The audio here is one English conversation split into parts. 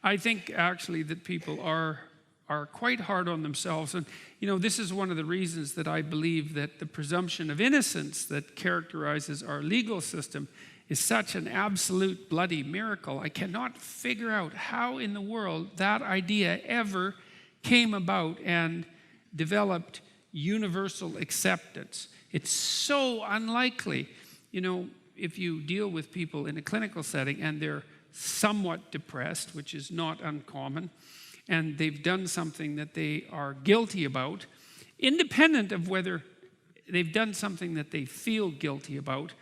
I think actually that people are quite hard on themselves. And, this is one of the reasons that I believe that the presumption of innocence that characterizes our legal system is such an absolute bloody miracle. I cannot figure out how in the world that idea ever came about and developed universal acceptance. It's so unlikely. If you deal with people in a clinical setting and they're somewhat depressed, which is not uncommon, and they've done something that they are guilty about, independent of whether they've done something that they feel guilty about,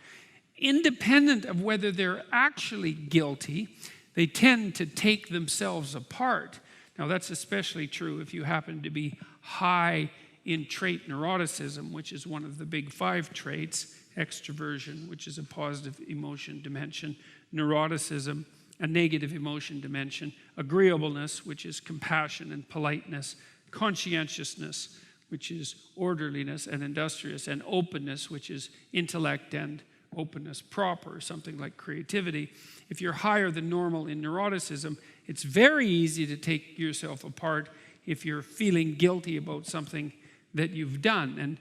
independent of whether they're actually guilty, they tend to take themselves apart. Now, that's especially true if you happen to be high in trait neuroticism, which is one of the big 5 traits: extroversion, which is a positive emotion dimension; neuroticism, a negative emotion dimension; agreeableness, which is compassion and politeness; conscientiousness, which is orderliness and industrious; and openness, which is intellect and openness proper, something like creativity. If you're higher than normal in neuroticism, it's very easy to take yourself apart if you're feeling guilty about something that you've done. And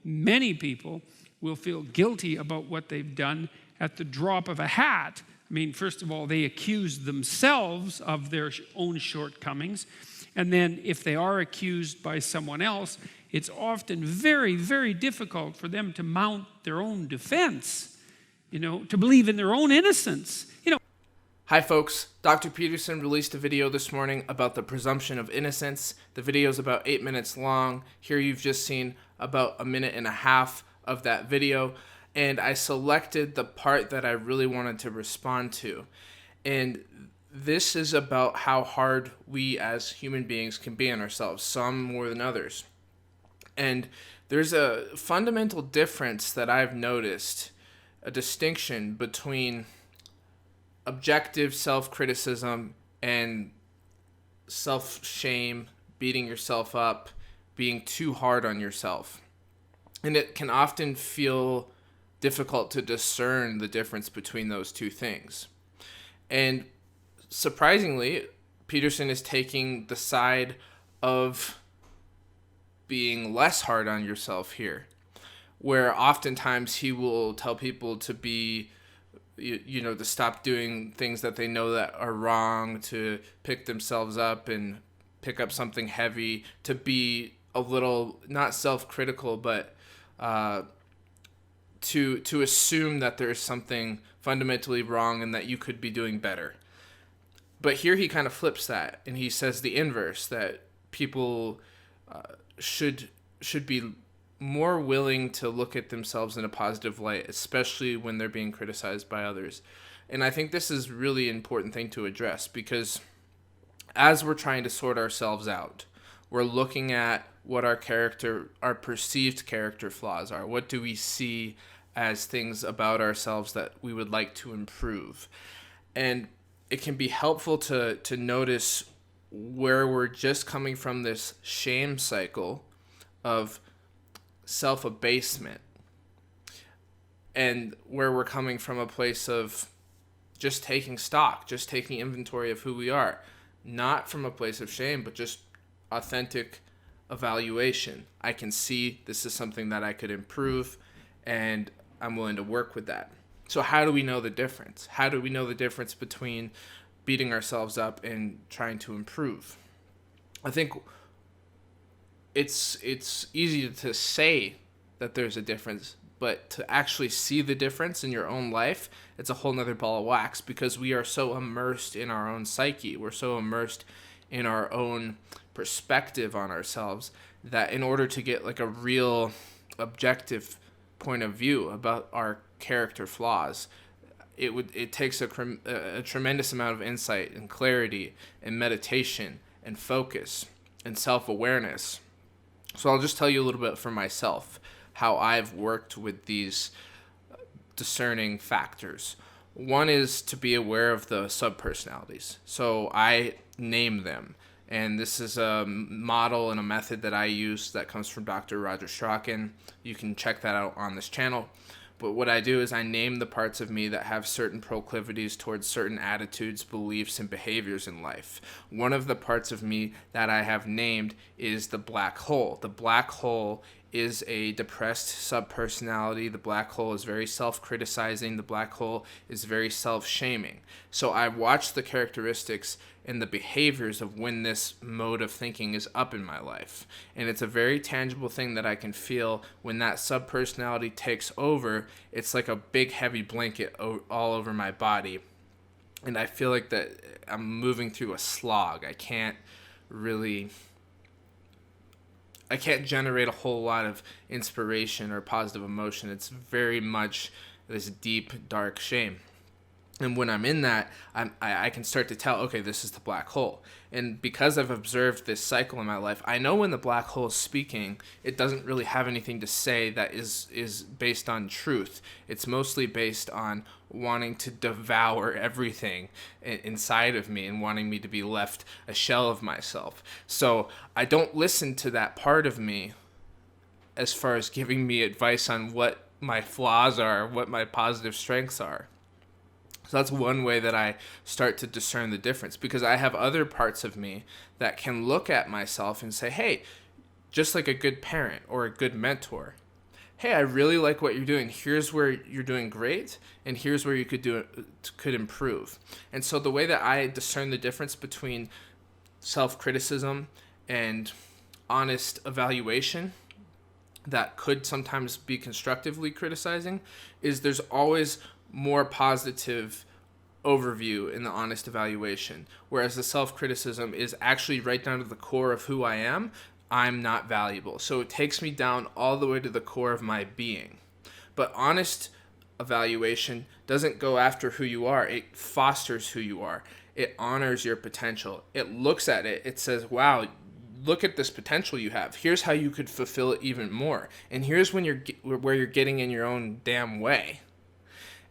many people will feel guilty about what they've done at the drop of a hat. I mean, first of all, they accuse themselves of their own shortcomings. And then if they are accused by someone else, it's often very, very difficult for them to mount their own defense, to believe in their own innocence. Hi folks, Dr. Peterson released a video this morning about the presumption of innocence. The video is about 8 minutes long. Here you've just seen about 1.5 minutes of that video, and I selected the part that I really wanted to respond to. And this is about how hard we as human beings can be on ourselves, some more than others. And there's a fundamental difference that I've noticed, a distinction between objective self-criticism and self-shame, beating yourself up, being too hard on yourself. And it can often feel difficult to discern the difference between those two things. And surprisingly, Peterson is taking the side of being less hard on yourself here, where oftentimes he will tell people to be to stop doing things that they know that are wrong, to pick themselves up and pick up something heavy, to be a little, not self-critical, but to assume that there's something fundamentally wrong and that you could be doing better. But here he kind of flips that, and he says the inverse, that people should be more willing to look at themselves in a positive light, especially when they're being criticized by others. And I think this is a really important thing to address, because as we're trying to sort ourselves out, we're looking at what our perceived character flaws are. What do we see as things about ourselves that we would like to improve? And it can be helpful to notice where we're just coming from this shame cycle of self-abasement, and where we're coming from a place of just taking stock, just taking inventory of who we are, not from a place of shame, but just authentic evaluation. I can see this is something that I could improve, and I'm willing to work with that. So how do we know the difference? How do we know the difference between beating ourselves up and trying to improve? I think it's easy to say that there's a difference, but to actually see the difference in your own life, it's a whole nother ball of wax, because we are so immersed in our own psyche. We're so immersed in our own perspective on ourselves that in order to get like a real objective point of view about our character flaws, it takes a tremendous amount of insight and clarity and meditation and focus and self-awareness. So I'll just tell you a little bit for myself how I've worked with these discerning factors. One is to be aware of the subpersonalities. So I name them. And this is a model and a method that I use that comes from Dr. Roger Strachan. You can check that out on this channel. But what I do is I name the parts of me that have certain proclivities towards certain attitudes, beliefs, and behaviors in life. One of the parts of me that I have named is the black hole. The black hole is a depressed subpersonality. The black hole is very self-criticizing. The black hole is very self-shaming. So I watch the characteristics and the behaviors of when this mode of thinking is up in my life. And it's a very tangible thing that I can feel when that subpersonality takes over. It's like a big heavy blanket all over my body. And I feel like that I'm moving through a slog. I can't generate a whole lot of inspiration or positive emotion. It's very much this deep, dark shame. And when I'm in that, I can start to tell, okay, this is the black hole. And because I've observed this cycle in my life, I know when the black hole is speaking, it doesn't really have anything to say that is based on truth. It's mostly based on wanting to devour everything inside of me and wanting me to be left a shell of myself. So I don't listen to that part of me as far as giving me advice on what my flaws are, what my positive strengths are. So that's one way that I start to discern the difference, because I have other parts of me that can look at myself and say, hey, just like a good parent or a good mentor, hey, I really like what you're doing. Here's where you're doing great, and here's where you could improve. And so the way that I discern the difference between self-criticism and honest evaluation that could sometimes be constructively criticizing is there's always more positive overview in the honest evaluation, whereas the self-criticism is actually right down to the core of who I am. I'm not valuable. So it takes me down all the way to the core of my being. But honest evaluation doesn't go after who you are. It fosters who you are. It honors your potential. It looks at it. It says, wow, look at this potential you have. Here's how you could fulfill it even more. And here's where you're getting in your own damn way.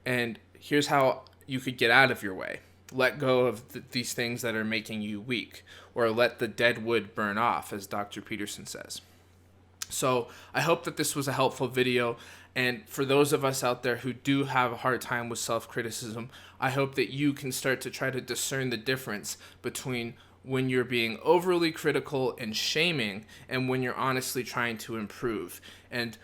And here's how you could get out of your way. Let go of these things that are making you weak, or let the dead wood burn off, as Dr. Peterson says. So I hope that this was a helpful video. And for those of us out there who do have a hard time with self-criticism, I hope that you can start to try to discern the difference between when you're being overly critical and shaming and when you're honestly trying to improve. And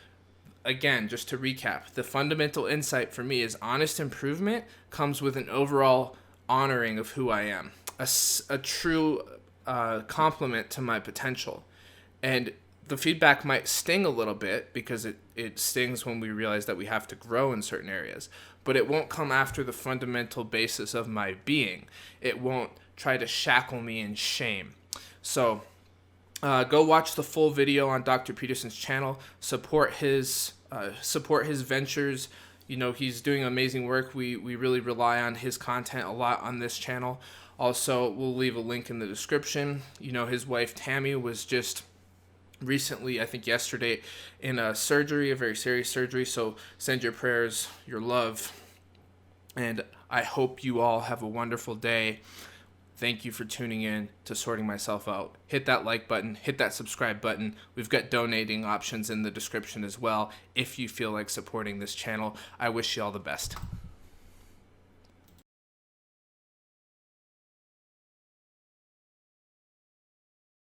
again, just to recap, the fundamental insight for me is honest improvement comes with an overall honoring of who I am, a true compliment to my potential. And the feedback might sting a little bit because it stings when we realize that we have to grow in certain areas, but it won't come after the fundamental basis of my being. It won't try to shackle me in shame. So go watch the full video on Dr. Peterson's channel. Support his ventures. You know, he's doing amazing work. We really rely on his content a lot on this channel. Also, we'll leave a link in the description. You know, his wife Tammy was just recently, I think yesterday, in a surgery, a very serious surgery. So send your prayers, your love, and I hope you all have a wonderful day. Thank you for tuning in to Sorting Myself Out. Hit that like button, hit that subscribe button. We've got donating options in the description as well if you feel like supporting this channel. I wish you all the best.